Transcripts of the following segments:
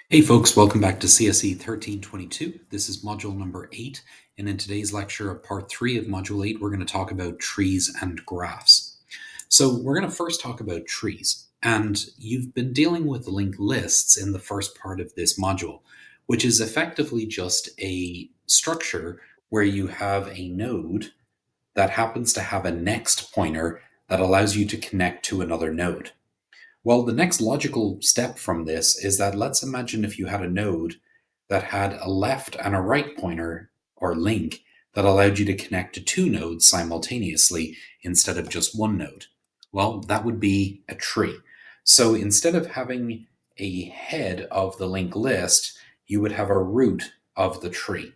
Hey folks, welcome back to CSE 1322. This is module number 8, and in today's lecture of part 3 of module 8, we're going to talk about trees and graphs. So we're going to first talk about trees, and you've been dealing with linked lists in the first part of this module, which is effectively just a structure where you have a node that happens to have a next pointer that allows you to connect to another node. Well, the next logical step from this is that let's imagine if you had a node that had a left and a right pointer or link that allowed you to connect to two nodes simultaneously instead of just one node. Well, that would be a tree. So instead of having a head of the linked list, you would have a root of the tree.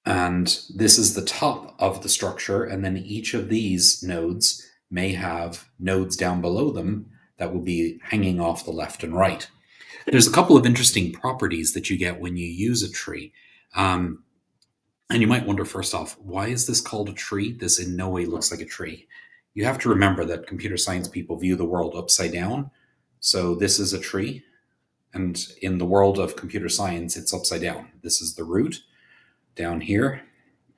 And this is the top of the structure, and then each of these nodes may have nodes down below them that will be hanging off the left and right. There's a couple of interesting properties that you get when you use a tree. Um, and you might wonder, first off, why is this called a tree? This in no way looks like a tree. You have to remember that computer science people view the world upside down. So this is a tree. And in the world of computer science, it's upside down. This is the root down here,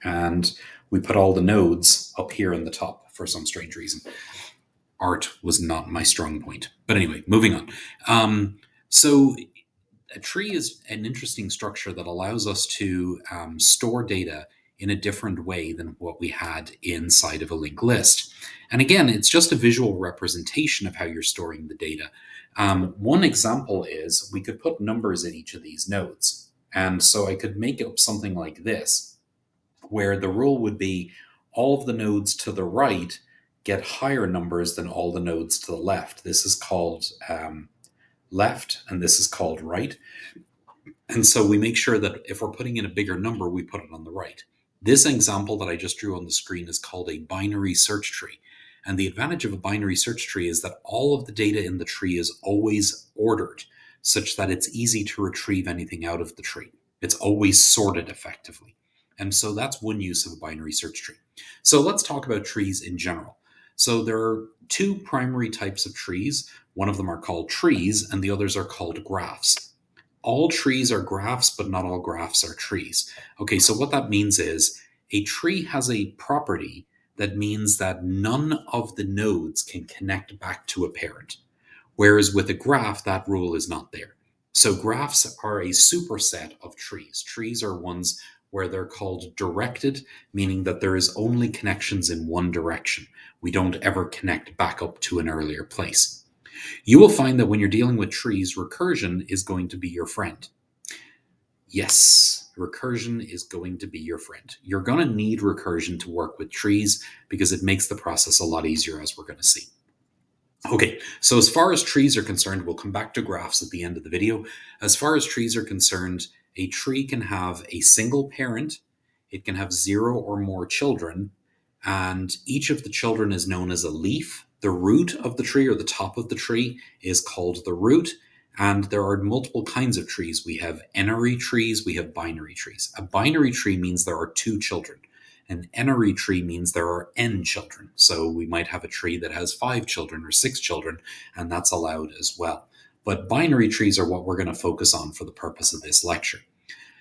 and we put all the nodes up here in the top for some strange reason. Art was not my strong point. But anyway, moving on. So a tree is an interesting structure that allows us to store data in a different way than what we had inside of a linked list. And again, it's just a visual representation of how you're storing the data. One example is we could put numbers in each of these nodes. And so I could make up something like this, where the rule would be all of the nodes to the right get higher numbers than all the nodes to the left. This is called left, and this is called right. And so we make sure that if we're putting in a bigger number, we put it on the right. This example that I just drew on the screen is called a binary search tree. And the advantage of a binary search tree is that all of the data in the tree is always ordered such that it's easy to retrieve anything out of the tree. It's always sorted effectively. And so that's one use of a binary search tree. So let's talk about trees in general. So there are two primary types of trees. One of them are called trees, and the others are called graphs. All trees are graphs, but not all graphs are trees. Okay, so what that means is a tree has a property that means that none of the nodes can connect back to a parent. Whereas with a graph, that rule is not there. So graphs are a superset of trees. Trees are ones where they're called directed, meaning that there is only connections in one direction. We don't ever connect back up to an earlier place. You will find that when you're dealing with trees, recursion is going to be your friend. Yes, recursion is going to be your friend. You're going to need recursion to work with trees because it makes the process a lot easier, as we're going to see. Okay, so as far as trees are concerned, we'll come back to graphs at the end of the video. As far as trees are concerned, a tree can have a single parent, it can have zero or more children, and each of the children is known as a leaf. The root of the tree or the top of the tree is called the root, and there are multiple kinds of trees. We have n-ary trees, we have binary trees. A binary tree means there are two children. An n-ary tree means there are n children. So we might have a tree that has 5 children or 6 children, and that's allowed as well. But binary trees are what we're going to focus on for the purpose of this lecture.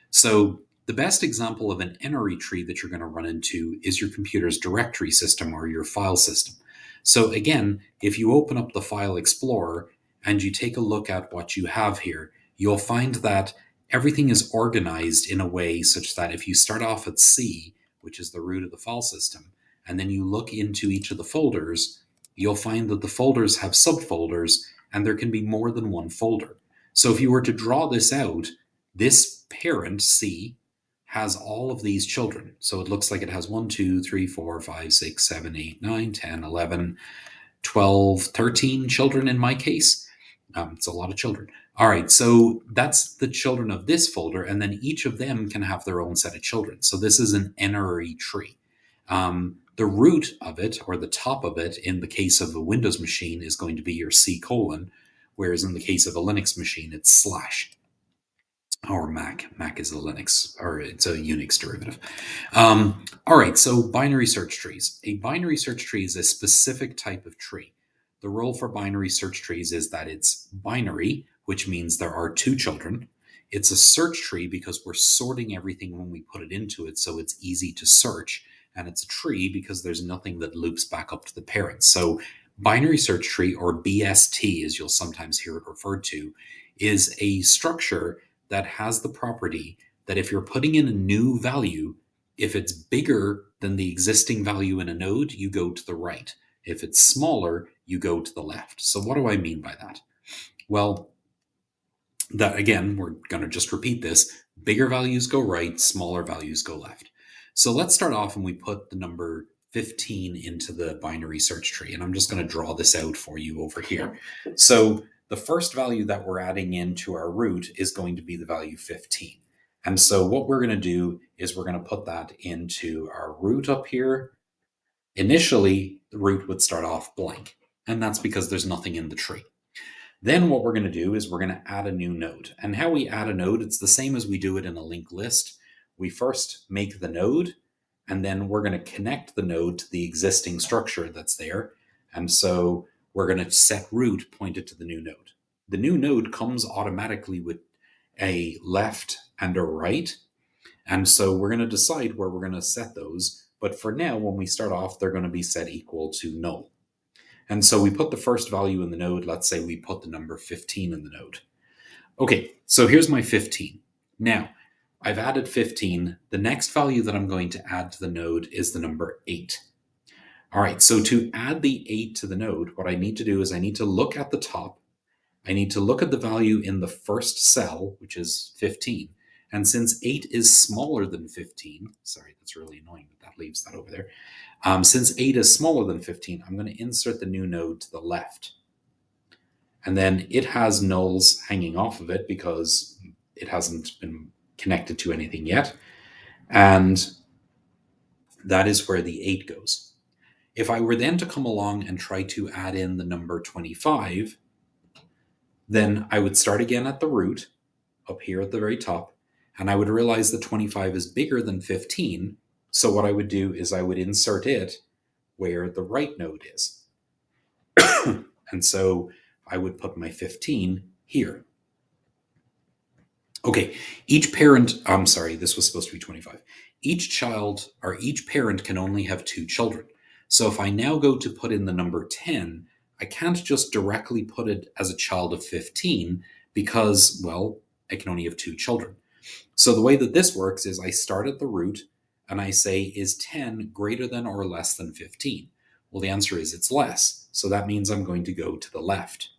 So the best example of an n-ary tree that you're going to run into is your computer's directory system or your file system. So again, if you open up the File Explorer and you take a look at what you have here, you'll find that everything is organized in a way such that if you start off at C, which is the root of the file system, and then you look into each of the folders, you'll find that the folders have subfolders and there can be more than one folder. So if you were to draw this out, this parent, C, has all of these children. So it looks like it has 1, 2, 3, 4, 5, 6, 7, 8, 9, 10, 11, 12, 13 children in my case. It's a lot of children. All right, so that's the children of this folder, and then each of them can have their own set of children. So this is an n-ary tree. The root of it, or the top of it, in the case of a Windows machine, is going to be your C colon, whereas in the case of a Linux machine, it's slash. Or Mac. Mac is a Linux, or it's a Unix derivative. All right, so binary search trees. A binary search tree is a specific type of tree. The rule for binary search trees is that it's binary, which means there are two children. It's a search tree because we're sorting everything when we put it into it, so it's easy to search. And it's a tree because there's nothing that loops back up to the parents. So, binary search tree, or BST, as you'll sometimes hear it referred to, is a structure that has the property that if you're putting in a new value, if it's bigger than the existing value in a node, you go to the right. If it's smaller, you go to the left. So, what do I mean by that? Well, that again, we're going to just repeat this: bigger values go right, smaller values go left. So, let's start off and we put the number 15 into the binary search tree. And I'm just going to draw this out for you over here. So, the first value that we're adding into our root is going to be the value 15. And so, what we're going to do is we're going to put that into our root up here. Initially, the root would start off blank, and that's because there's nothing in the tree. Then what we're going to do is we're going to add a new node. And how we add a node, it's the same as we do it in a linked list. We first make the node, and then we're going to connect the node to the existing structure that's there. And so we're going to set root pointed to the new node. The new node comes automatically with a left and a right. And so we're going to decide where we're going to set those. But for now, when we start off, they're going to be set equal to null. And so we put the first value in the node. Let's say we put the number 15 in the node. Okay, so here's my 15. Now, I've added 15. The next value that I'm going to add to the node is the number 8. All right, so to add the 8 to the node, what I need to do is I need to look at the top. I need to look at the value in the first cell, which is 15. And since 8 is smaller than 15, sorry, that's really annoying that leaves that over there. Since 8 is smaller than 15, I'm going to insert the new node to the left. And then it has nulls hanging off of it because it hasn't been connected to anything yet. And that is where the 8 goes. If I were then to come along and try to add in the number 25, then I would start again at the root, up here at the very top, and I would realize that 25 is bigger than 15. So what I would do is I would insert it where the right node is. And so I would put my 15 here. Okay, each parent, I'm sorry, this was supposed to be 25. Each child or each parent can only have two children. So if I now go to put in the number 10, I can't just directly put it as a child of 15 because, well, I can only have two children. So the way that this works is I start at the root and I say, is 10 greater than or less than 15? Well, the answer is it's less. So that means I'm going to go to the left.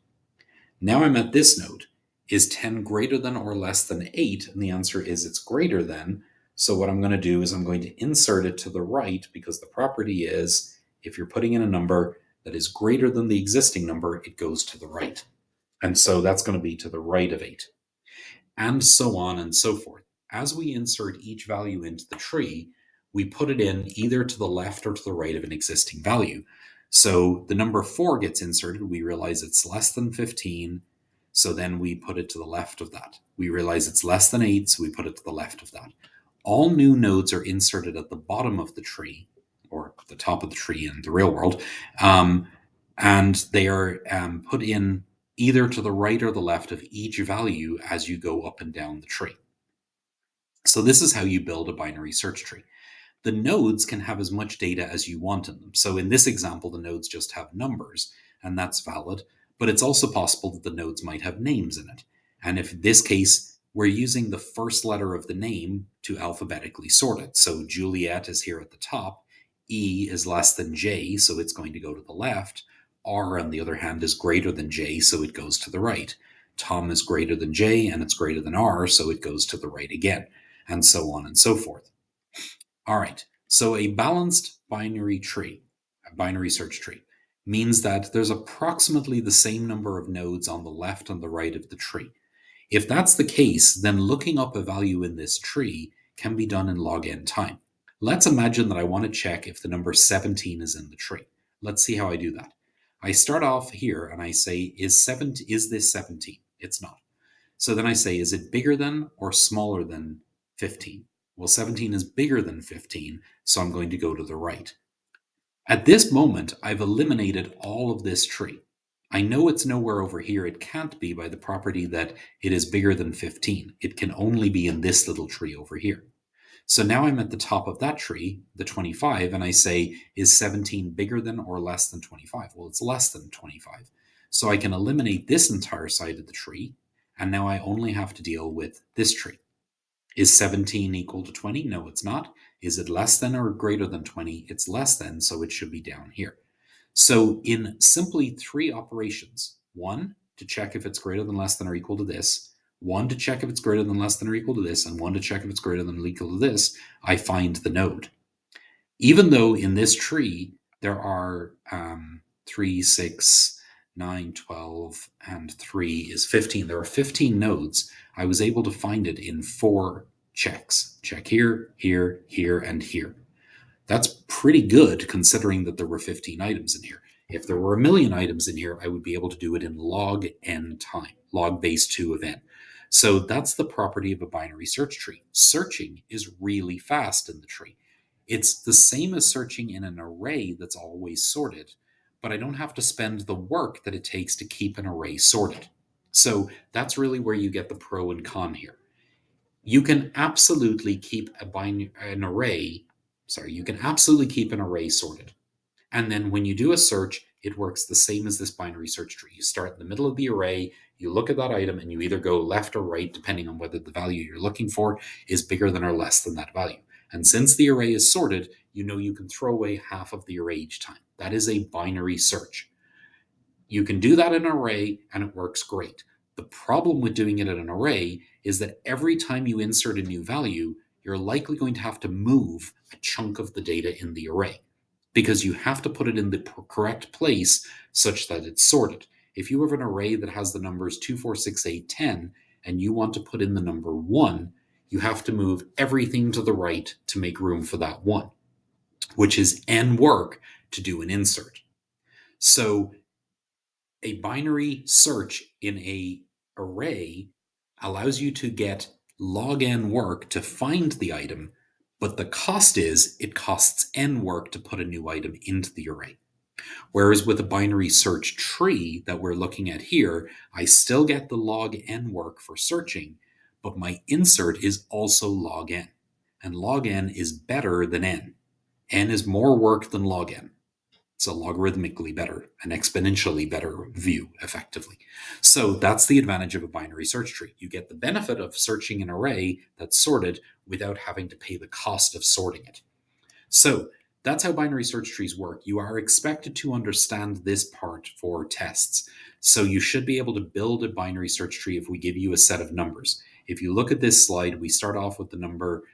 Now I'm at this node. Is 10 greater than or less than 8? And the answer is it's greater than. So what I'm going to do is I'm going to insert it to the right because the property is if you're putting in a number that is greater than the existing number, it goes to the right. And so that's going to be to the right of 8. And so on and so forth. As we insert each value into the tree, we put it in either to the left or to the right of an existing value. So the number 4 gets inserted. We realize it's less than 15. So then we put it to the left of that. We realize it's less than 8. So we put it to the left of that. All new nodes are inserted at the bottom of the tree, or the top of the tree in the real world. And they are put in either to the right or the left of each value as you go up and down the tree. So this is how you build a binary search tree. The nodes can have as much data as you want in them. So in this example, the nodes just have numbers, and that's valid. But it's also possible that the nodes might have names in it. And if in this case, we're using the first letter of the name to alphabetically sort it. So Juliet is here at the top. E is less than J, so it's going to go to the left. R, on the other hand, is greater than J, so it goes to the right. Tom is greater than J, and it's greater than R, so it goes to the right again, and so on and so forth. All right, so a balanced binary tree, a binary search tree, means that there's approximately the same number of nodes on the left and the right of the tree. If that's the case, then looking up a value in this tree can be done in log n time. Let's imagine that I want to check if the number 17 is in the tree. Let's see how I do that. I start off here and I say, is this 17? It's not. So then I say, is it bigger than or smaller than 15? Well, 17 is bigger than 15, so I'm going to go to the right. At this moment, I've eliminated all of this tree. I know it's nowhere over here. It can't be by the property that it is bigger than 15. It can only be in this little tree over here. So now I'm at the top of that tree, the 25, and I say, is 17 bigger than or less than 25? Well, it's less than 25. So I can eliminate this entire side of the tree, and now I only have to deal with this tree. Is 17 equal to 20? No, it's not. Is it less than or greater than 20? It's less than, so it should be down here. So in simply three operations, one to check if it's greater than, less than, or equal to this, one to check if it's greater than, less than, or equal to this, and one to check if it's greater than or equal to this, I find the node. Even though in this tree there are 3, 6, 9, 12, and 3 is 15, there are 15 nodes, I was able to find it in 4 checks. Check here, here, here, and here. That's pretty good considering that there were 15 items in here. If there were a million items in here, I would be able to do it in log n time, log base 2 of n. So that's the property of a binary search tree. Searching is really fast in the tree. It's the same as searching in an array that's always sorted, but I don't have to spend the work that it takes to keep an array sorted. So that's really where you get the pro and con here. You can absolutely keep an array, sorry, you can absolutely keep an array sorted. And then when you do a search, it works the same as this binary search tree. You start in the middle of the array, you look at that item, and you either go left or right, depending on whether the value you're looking for is bigger than or less than that value. And since the array is sorted, you know you can throw away half of the array each time. That is a binary search. You can do that in an array and it works great. The problem with doing it in an array is that every time you insert a new value, you're likely going to have to move a chunk of the data in the array because you have to put it in the correct place such that it's sorted. If you have an array that has the numbers 2, 4, 6, 8, 10, and you want to put in the number 1, you have to move everything to the right to make room for that 1, which is n work to do an insert. So a binary search in a array allows you to get log n work to find the item, but the cost is it costs n work to put a new item into the array. Whereas with a binary search tree that we're looking at here, I still get the log n work for searching, but my insert is also log n. And log n is better than n. N is more work than log n. It's a logarithmically better, an exponentially better view, effectively. So that's the advantage of a binary search tree. You get the benefit of searching an array that's sorted without having to pay the cost of sorting it. So that's how binary search trees work. You are expected to understand this part for tests. So you should be able to build a binary search tree if we give you a set of numbers. If you look at this slide, we start off with the number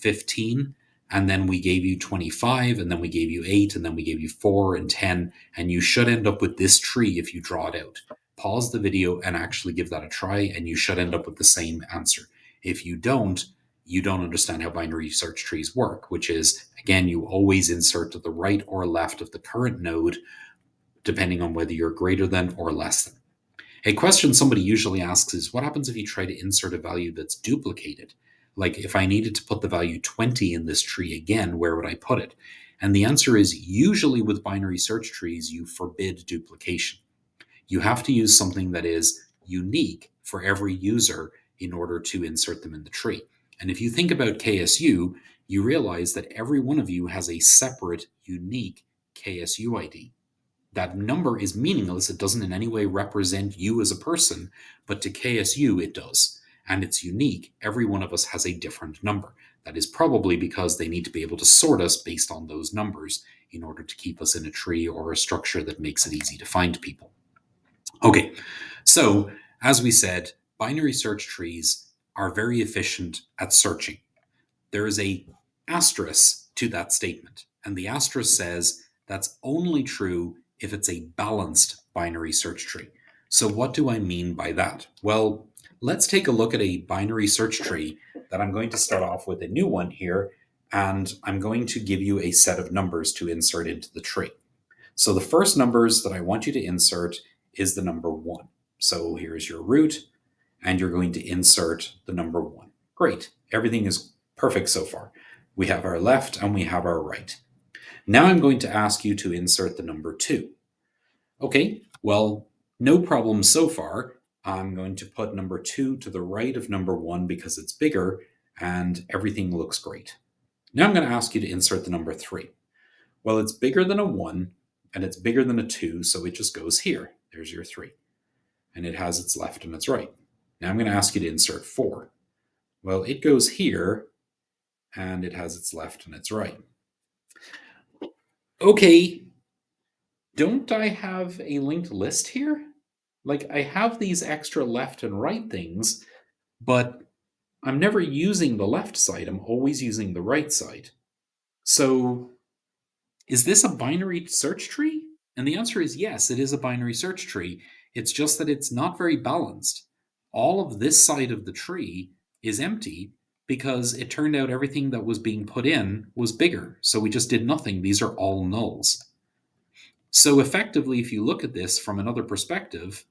15, and then we gave you 25, and then we gave you 8, and then we gave you 4 and 10, and you should end up with this tree if you draw it out. Pause the video and actually give that a try, and you should end up with the same answer. If you don't, you don't understand how binary search trees work, which is, again, you always insert to the right or left of the current node, depending on whether you're greater than or less than. A question somebody usually asks is, what happens if you try to insert a value that's duplicated? Like if I needed to put the value 20 in this tree again, where would I put it? And the answer is usually with binary search trees, you forbid duplication. You have to use something that is unique for every user in order to insert them in the tree. And if you think about KSU, you realize that every one of you has a separate, unique KSU ID. That number is meaningless. It doesn't in any way represent you as a person, but to KSU, it does. And it's unique. Every one of us has a different number. That is probably because they need to be able to sort us based on those numbers in order to keep us in a tree or a structure that makes it easy to find people. Okay, so as we said, binary search trees are very efficient at searching. There is a asterisk to that statement, and the asterisk says that's only true if it's a balanced binary search tree. So what do I mean by that? Well, let's take a look at a binary search tree that I'm going to start off with a new one here, and I'm going to give you a set of numbers to insert into the tree. So the first numbers that I want you to insert is the number 1. So here's your root, and you're going to insert the number 1. Great. Everything is perfect so far. We have our left and we have our right. Now I'm going to ask you to insert the number 2. Okay, Well, no problem so far. I'm going to put number 2 to the right of number 1 because it's bigger and everything looks great. Now I'm going to ask you to insert the number 3. Well, it's bigger than a 1 and it's bigger than a 2, so it just goes here. There's your 3. And it has its left and its right. Now I'm going to ask you to insert 4. Well, it goes here and it has its left and its right. Okay, don't I have a linked list here? Like, I have these extra left and right things, but I'm never using the left side. I'm always using the right side. So, is this a binary search tree? And the answer is yes, it is a binary search tree. It's just that it's not very balanced. All of this side of the tree is empty because it turned out everything that was being put in was bigger. So we just did nothing. These are all nulls. So effectively, if you look at this from another perspective,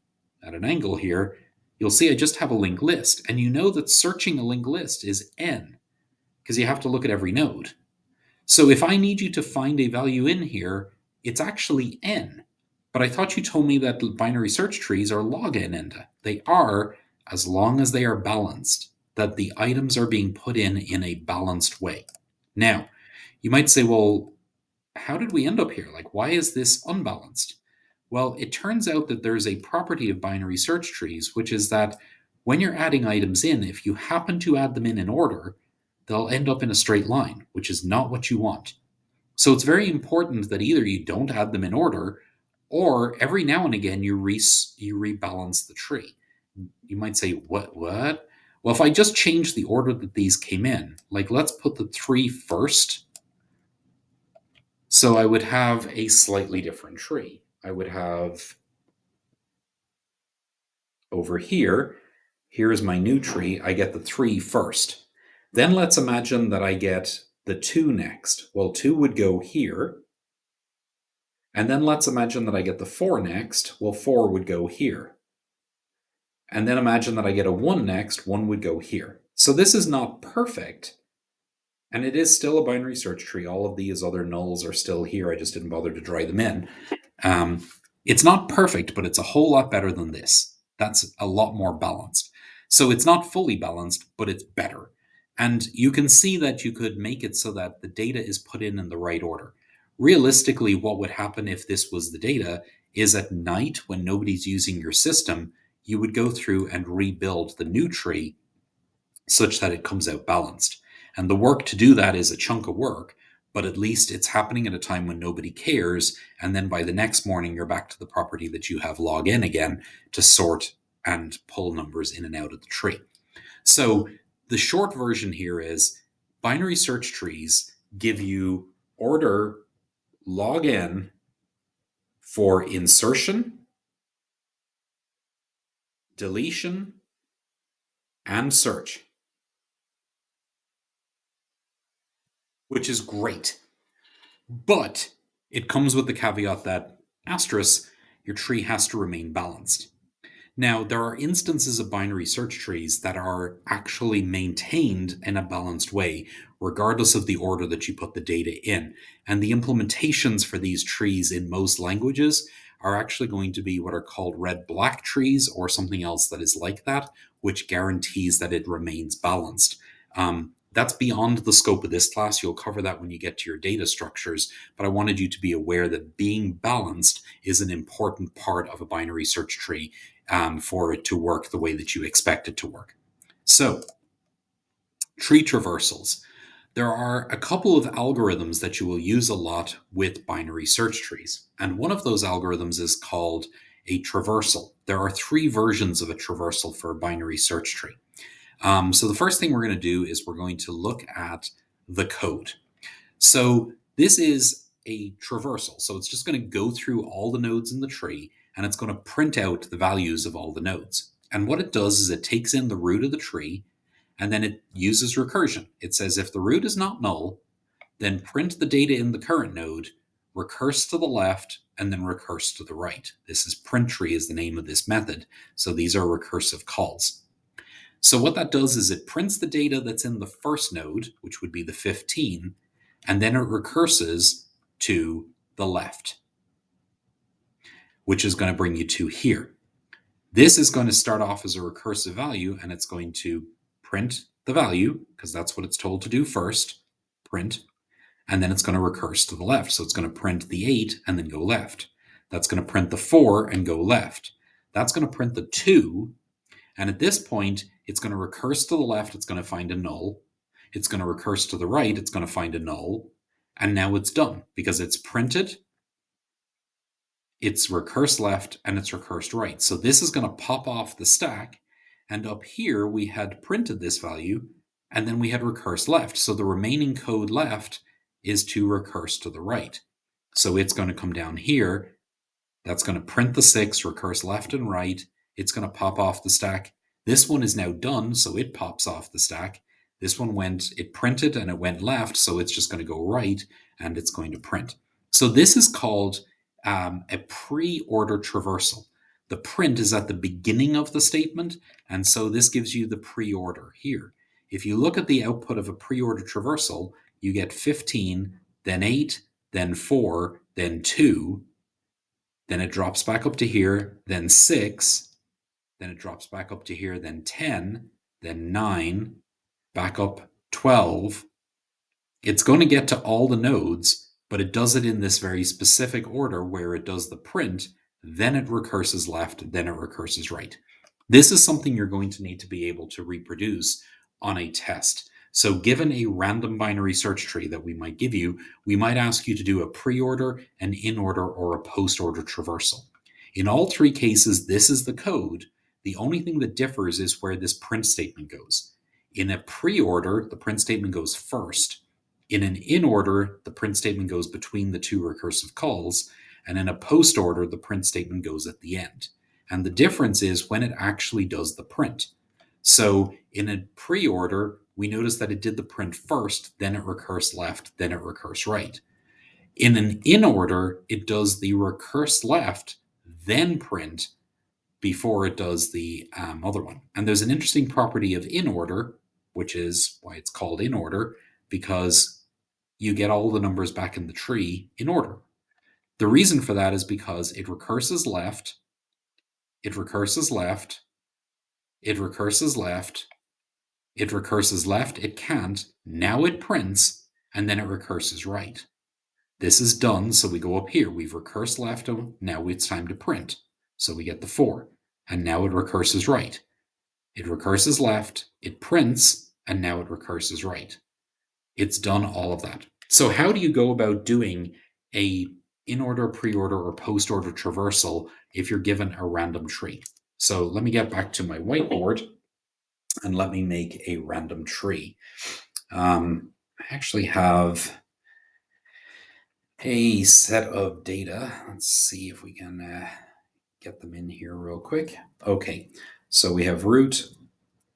at an angle here, you'll see I just have a linked list. And you know that searching a linked list is n, because you have to look at every node. So if I need you to find a value in here, it's actually n. But I thought you told me that binary search trees are log n enda. They are, as long as they are balanced, that the items are being put in a balanced way. Now, you might say, well, how did we end up here? Like, why is this unbalanced? Well, it turns out that there's a property of binary search trees, which is that when you're adding items in, if you happen to add them in order, they'll end up in a straight line, which is not what you want. So it's very important that either you don't add them in order, or every now and again you rebalance the tree. You might say, What? Well, if I just change the order that these came in, like let's put the 3 first, so I would have a slightly different tree. I would have over here, here's my new tree, I get the 3 first. Then let's imagine that I get the 2 next. Well, 2 would go here. And then let's imagine that I get the 4 next. Well, 4 would go here. And then imagine that I get a 1 next. 1 would go here. So this is not perfect. And it is still a binary search tree. All of these other nulls are still here. I just didn't bother to dry them in. Um, it's not perfect, but it's a whole lot better than this. That's a lot more balanced. So it's not fully balanced, but it's better. And you can see that you could make it so that the data is put in the right order. Realistically, what would happen if this was the data is at night when nobody's using your system, you would go through and rebuild the new tree such that it comes out balanced. And the work to do that is a chunk of work, but at least it's happening at a time when nobody cares. And then by the next morning, you're back to the property that you have log in again to sort and pull numbers in and out of the tree. So the short version here is binary search trees give you order log n for insertion, deletion, and search, which is great. But it comes with the caveat that asterisk, your tree has to remain balanced. Now, there are instances of binary search trees that are actually maintained in a balanced way, regardless of the order that you put the data in. And the implementations for these trees in most languages are actually going to be what are called red-black trees or something else that is like that, which guarantees that it remains balanced. That's beyond the scope of this class. You'll cover that when you get to your data structures, but I wanted you to be aware that being balanced is an important part of a binary search tree for it to work the way that you expect it to work. So, tree traversals. There are a couple of algorithms that you will use a lot with binary search trees. And one of those algorithms is called a traversal. There are 3 versions of a traversal for a binary search tree. So the first thing we're going to do is we're going to look at the code. So this is a traversal. So it's just going to go through all the nodes in the tree and it's going to print out the values of all the nodes. And what it does is it takes in the root of the tree and then it uses recursion. It says if the root is not null, then print the data in the current node, recurse to the left, and then recurse to the right. This is print tree is the name of this method. So these are recursive calls. So what that does is it prints the data that's in the first node, which would be the 15, and then it recurses to the left. which is going to bring you to here. This is going to start off as a recursive value, and it's going to print the value, because that's what it's told to do first, print, and then it's going to recurse to the left. So it's going to print the 8 and then go left. That's going to print the 4 and go left. That's going to print the 2, and at this point, it's going to recurse to the left, it's going to find a null. It's going to recurse to the right, it's going to find a null. And now it's done, because it's printed, it's recurse left, and it's recurse right. So this is going to pop off the stack, and up here we had printed this value, and then we had recurse left. So the remaining code left is to recurse to the right. So it's going to come down here. That's going to print the 6, recurse left and right. It's going to pop off the stack. This one is now done, so it pops off the stack. This one it printed and it went left, so it's just going to go right, and it's going to print. So this is called a pre-order traversal. The print is at the beginning of the statement, and so this gives you the pre-order here. If you look at the output of a pre-order traversal, you get 15, then 8, then 4, then 2, then it drops back up to here, then 6, then it drops back up to here, then 10, then 9, back up 12. It's going to get to all the nodes, but it does it in this very specific order where it does the print, then it recurses left, then it recurses right. This is something you're going to need to be able to reproduce on a test. So given a random binary search tree that we might give you, we might ask you to do a pre-order, an in-order, or a post-order traversal. In all three cases, this is the code. The only thing that differs is where this print statement goes. In a pre-order, the print statement goes first. In an in-order, the print statement goes between the two recursive calls. And in a post-order, the print statement goes at the end. And the difference is when it actually does the print. So in a pre-order, we notice that it did the print first, then it recurse left, then it recurse right. In an in-order, it does the recurse left, then print before it does the other one. And there's an interesting property of in-order, which is why it's called in-order, because you get all the numbers back in the tree in order. The reason for that is because it recurses left, it recurses left, it recurses left, it recurses left, it can't, now it prints, and then it recurses right. This is done, so we go up here. We've recursed left, now it's time to print. So we get the 4, and now it recurses right. It recurses left, it prints, and now it recurses right. It's done all of that. So how do you go about doing a in-order, pre-order, or post-order traversal if you're given a random tree? So let me get back to my whiteboard and let me make a random tree. I actually have a set of data. Let's see if we can get them in here real quick. Okay, so we have root,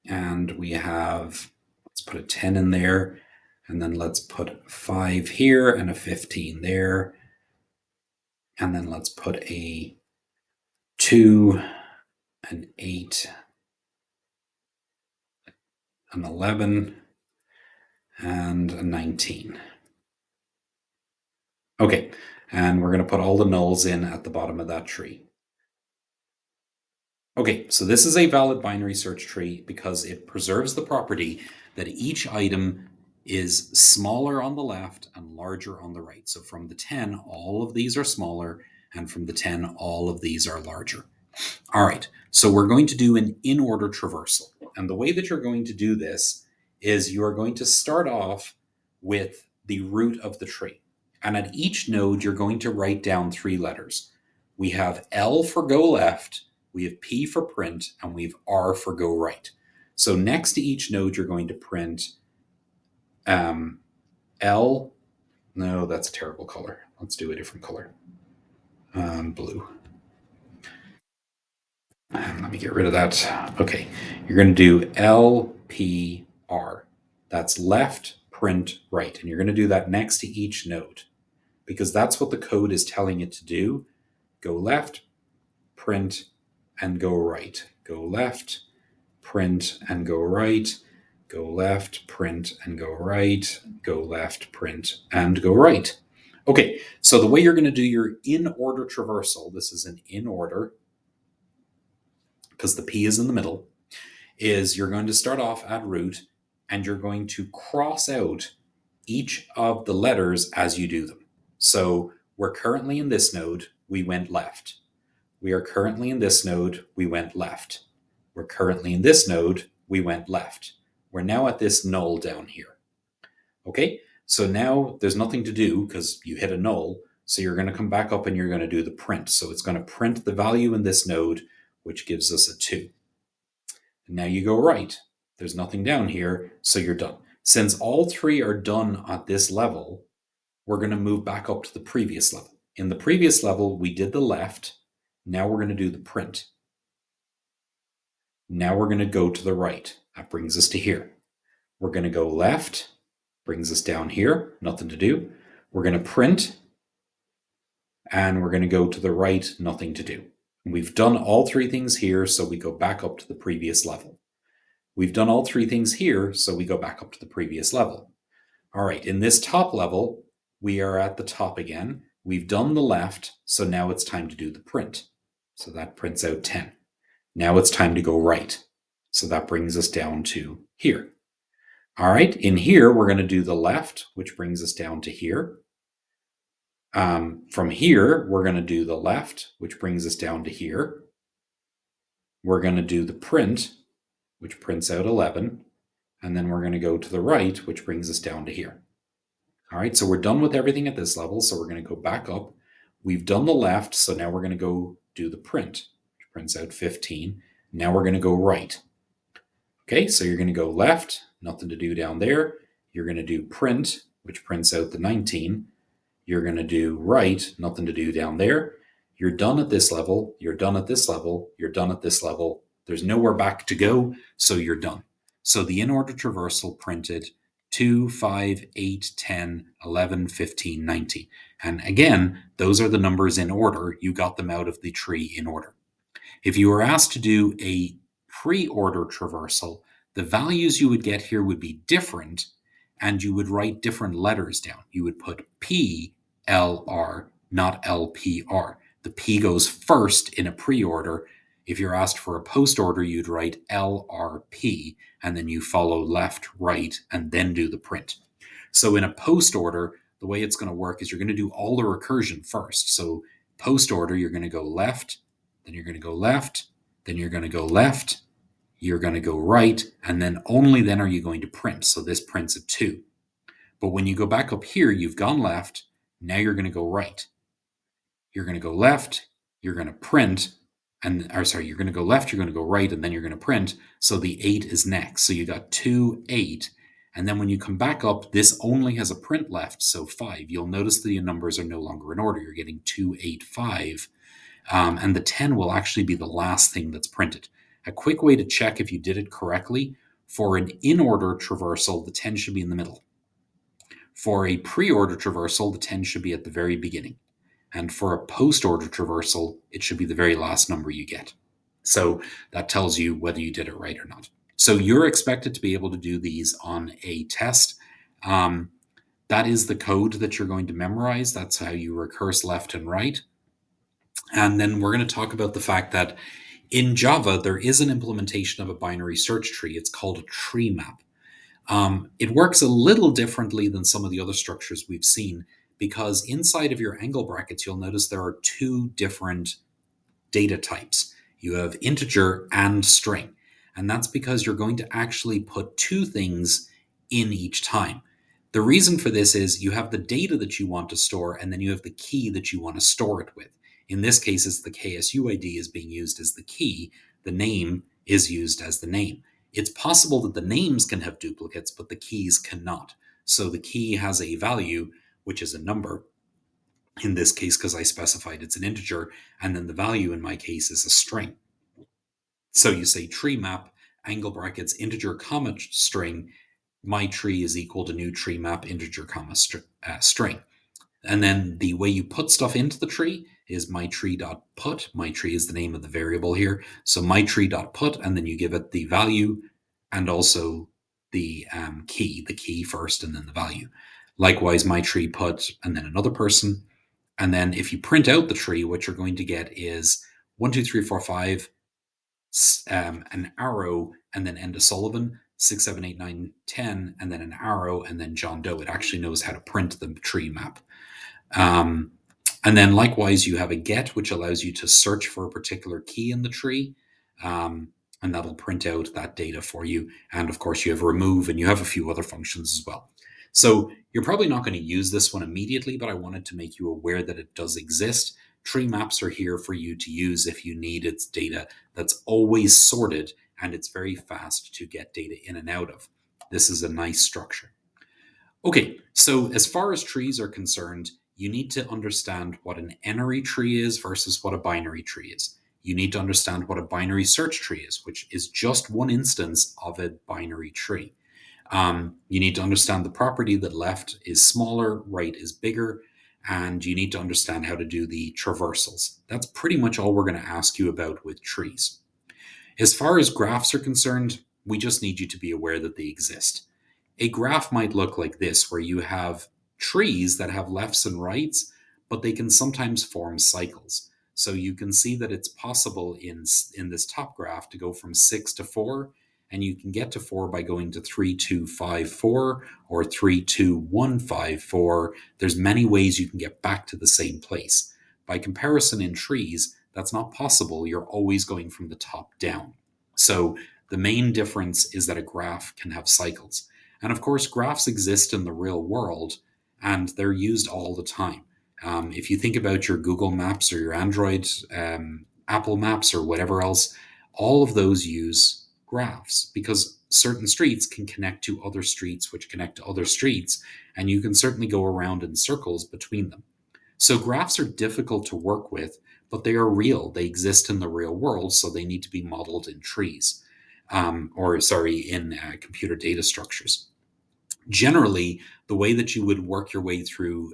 and we have, let's put a 10 in there, and then let's put 5 here and a 15 there, and then let's put a 2, an 8, an 11, and a 19. Okay, and we're going to put all the nulls in at the bottom of that tree. Okay, so this is a valid binary search tree because it preserves the property that each item is smaller on the left and larger on the right. So from the 10, all of these are smaller, and from the 10, all of these are larger. All right, so we're going to do an in-order traversal. And the way that you're going to do this is you are going to start off with the root of the tree. And at each node, you're going to write down 3 letters. We have L for go left, we have P for print, and we have R for go right. So next to each node, you're going to print L. No, that's a terrible color. Let's do a different color. Blue. And let me get rid of that. Okay, you're going to do L, P, R. That's left, print, right. And you're going to do that next to each node because that's what the code is telling it to do. Go left, print, and go right. Go left, print, and go right. Go left, print, and go right. Go left, print, and go right. Okay, so the way you're going to do your in order traversal, this is an in order because the P is in the middle, is you're going to start off at root and you're going to cross out each of the letters as you do them. So we're currently in this node, we went left. We are currently in this node, we went left. We're currently in this node, we went left. We're now at this null down here. Okay, so now there's nothing to do because you hit a null. So you're going to come back up and you're going to do the print. So it's going to print the value in this node, which gives us a 2. And now you go right. There's nothing down here, so you're done. Since all three are done at this level, we're going to move back up to the previous level. In the previous level, we did the left. Now we're going to do the print. Now we're going to go to the right. That brings us to here. We're going to go left, brings us down here, nothing to do. We're going to print, and we're going to go to the right, nothing to do. We've done all three things here, so we go back up to the previous level. We've done all three things here, so we go back up to the previous level. All right, in this top level, we are at the top again. We've done the left, so now it's time to do the print. So that prints out 10. Now it's time to go right. So that brings us down to here. All right, in here, we're going to do the left, which brings us down to here. From here, we're going to do the left, which brings us down to here. We're going to do the print, which prints out 11. And then we're going to go to the right, which brings us down to here. All right, so we're done with everything at this level. So we're going to go back up. We've done the left, so now we're going to go do the print, which prints out 15. Now we're going to go right. Okay, so you're going to go left, nothing to do down there. You're going to do print, which prints out the 19. You're going to do right, nothing to do down there. You're done at this level. You're done at this level. You're done at this level. There's nowhere back to go, so you're done. So the in order traversal printed 2, 5, 8, 10, 11, 15, 19. And again, those are the numbers in order. You got them out of the tree in order. If you were asked to do a pre-order traversal, the values you would get here would be different, and you would write different letters down. You would put P, L, R, not L, P, R. The P goes first in a pre-order. If you're asked for a post-order, you'd write L, R, P, and then you follow left, right, and then do the print. So in a post-order, the way it's going to work is you're going to do all the recursion first. So post-order, you're going to go left, then you're going to go left, then you're going to go left, you're going to go right, and then only then are you going to print. So this prints a 2. But when you go back up here, you've gone left, now you're going to go right. You're going to go left, you're going to print, you're going to go left, you're going to go right, and then you're going to print. So the 8 is next. So you got 2, 8. And then when you come back up, this only has a print left, so 5. You'll notice the numbers are no longer in order. You're getting 2, 8, 5. And the 10 will actually be the last thing that's printed. A quick way to check if you did it correctly, for an in-order traversal, the 10 should be in the middle. For a pre-order traversal, the 10 should be at the very beginning. And for a post-order traversal, it should be the very last number you get. So that tells you whether you did it right or not. So you're expected to be able to do these on a test. That is the code that you're going to memorize. That's how you recurse left and right. And then we're going to talk about the fact that in Java, there is an implementation of a binary search tree. It's called a tree map. It works a little differently than some of the other structures we've seen because inside of your angle brackets, you'll notice there are two different data types. You have integer and string. And that's because you're going to actually put two things in each time. The reason for this is you have the data that you want to store, and then you have the key that you want to store it with. In this case, it's the KSU ID is being used as the key. The name is used as the name. It's possible that the names can have duplicates, but the keys cannot. So the key has a value, which is a number, in this case, because I specified it's an integer, and then the value in my case is a string. So you say tree map, angle brackets, integer, comma, string. My tree is equal to new tree map, integer, comma, string. And then the way you put stuff into the tree is myTree.put. MyTree is the name of the variable here. So myTree.put, and then you give it the value and also the key first, and then the value. Likewise, my tree put, and then another person. And then if you print out the tree, what you're going to get is 1, 2, 3, 4, 5, an arrow, and then Enda Sullivan, 6, 7, 8, 9, 10, and then an arrow, and then John Doe. It actually knows how to print the tree map. Um, and then likewise, you have a get, which allows you to search for a particular key in the tree. Um, and that'll print out that data for you. And of course, you have remove and you have a few other functions as well. So you're probably not going to use this one immediately, but I wanted to make you aware that it does exist. Tree maps are here for you to use if you need its data that's always sorted, and it's very fast to get data in and out of. This is a nice structure. Okay, so as far as trees are concerned, you need to understand what an n-ary tree is versus what a binary tree is. You need to understand what a binary search tree is, which is just one instance of a binary tree. You need to understand the property that left is smaller, right is bigger, and you need to understand how to do the traversals. That's pretty much all we're going to ask you about with trees. As far as graphs are concerned, we just need you to be aware that they exist. A graph might look like this, where you have trees that have lefts and rights, but they can sometimes form cycles. So you can see that it's possible in this top graph to go from 6 to 4, and you can get to 4 by going to 3, 2, 5, 4 or 3, 2, 1, 5, 4. There's many ways you can get back to the same place. By comparison, in trees, that's not possible. You're always going from the top down. So the main difference is that a graph can have cycles. And of course, graphs exist in the real world and they're used all the time. If you think about your Google Maps or your Android, Apple Maps, or whatever else, all of those use graphs because certain streets can connect to other streets, which connect to other streets, and you can certainly go around in circles between them. So graphs are difficult to work with, but they are real. They exist in the real world, so they need to be modeled in trees, in computer data structures. Generally, the way that you would work your way through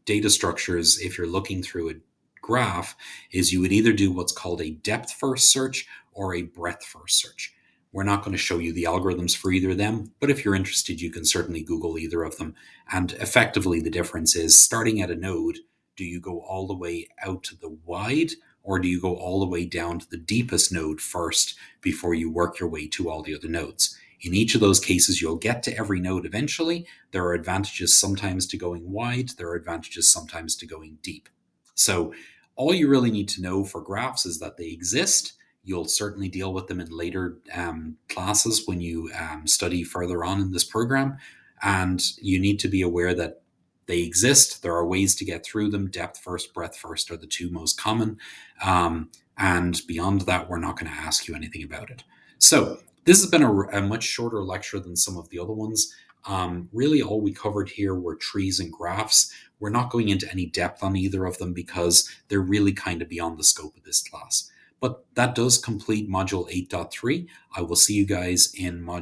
data structures, if you're looking through a graph, is you would either do what's called a depth first search or a breadth first search. We're not going to show you the algorithms for either of them, but if you're interested, you can certainly Google either of them. And effectively, the difference is starting at a node, do you go all the way out to the wide, or do you go all the way down to the deepest node first before you work your way to all the other nodes? In each of those cases, you'll get to every node eventually. There are advantages sometimes to going wide, there are advantages sometimes to going deep. So, all you really need to know for graphs is that they exist. You'll certainly deal with them in later classes when you study further on in this program. And you need to be aware that they exist. There are ways to get through them. Depth first, breadth first are the two most common. And beyond that, we're not going to ask you anything about it. So, this has been a much shorter lecture than some of the other ones. Really, all we covered here were trees and graphs. We're not going into any depth on either of them because they're really kind of beyond the scope of this class. But that does complete Module 8.3. I will see you guys in Module